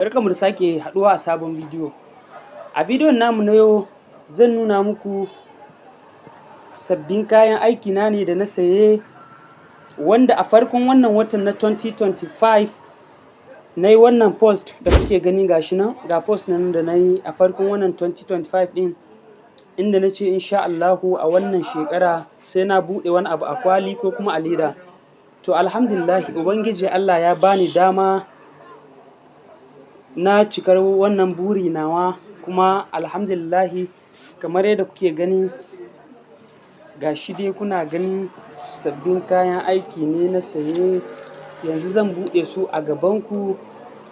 Barkanmu da sake haɗuwa a sabon bidiyo. A bidiyon namu na yau zan nuna muku sabbin kayan aiki na ne da na saye, wanda a farkon wannan watan na 2025 na yi wannan post da kuke gani gashi nan, ga post nan da na yi a farkon wannan 2025 ɗin, inda na ce insha Allahu a wannan shekara sai na buɗe wani abu a kwali ko kuma a leda. To alhamdulillahi Ubangiji Allah ya bani dama na cikar wannan buri nawa, kuma alhamdulillahi kamar yadda kuke gani gashi dai kuna ganin sabbin kayan aiki ne na saye. Yanzu zan buɗe su a gabanku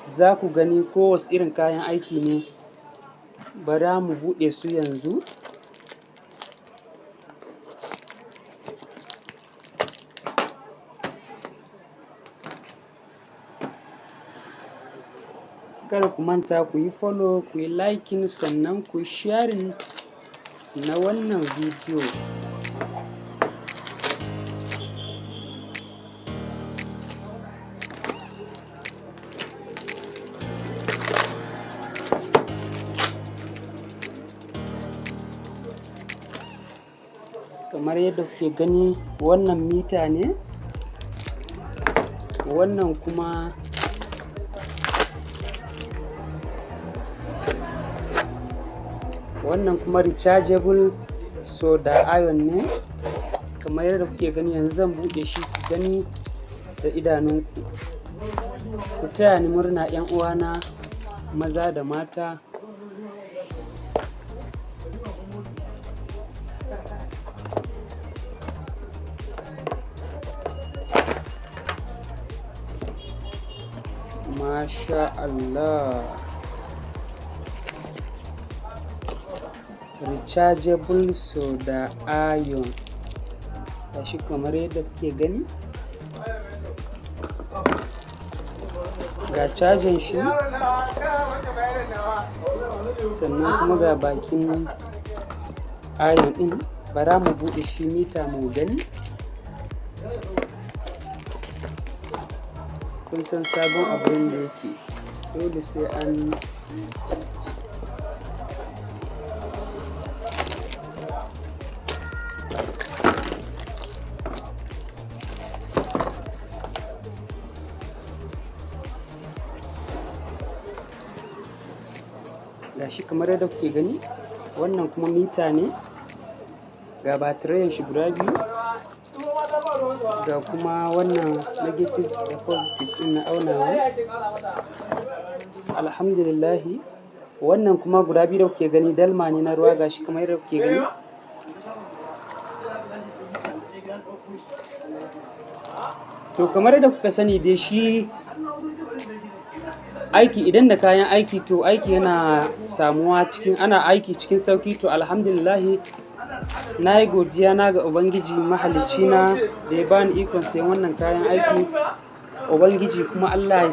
za ku gani ko wasu irin kayan aiki ne. Bara mu buɗe su yanzu. Kada ku manta ku yi follow, ku yi liking, sannan ku yi sharing na wannan bidiyo. Kamar yadda kuke gani wannan mita ne, wannan kuma rechargeable soda iron ne. Kamar yadda kuke gani yanzu zan buɗe shi ku gani da idanunku. Ku taya ni murna 'yan uwana maza da mata. Masha Allah. Rechargeable soda iron gashi kamar yadda kuke gani, ga cajin shi, sannan kuma ga bakin iron ɗin. Bara mu buɗe shi mita mu gani. Kun san sabon abin da yake dole sai an gashi kamar yadda kuke gani. Wannan kuma mita ne, ga batirayen shi guda biyu, ga kuma wannan negative da positive ɗin na aunawa. Alhamdulillahi. Wannan kuma guda biyu da kuke gani dalma ne na ruwa, gashi kamar yadda kuke gani. To kamar yadda kuka sani dai shi aiki, idan da kayan aiki to aiki yana samuwa ana aiki cikin sauki. To alhamdulillahi na yi godiya na ga Ubangiji mahalicci na da ya bani ikon sayan wannan kayan aiki. Ubangiji kuma Allah ya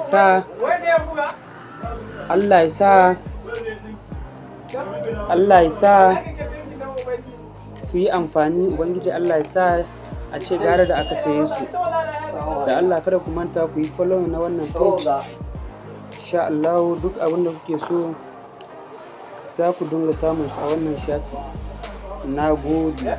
sa su yi amfani. Ubangiji Allah ya sa a ce gara da aka saye su. Da Allah kada ku manta ku yi follow na wannan page. Insha Allah duk abin da kuke so za ku dinga samun su a wannan shafi. Na gode.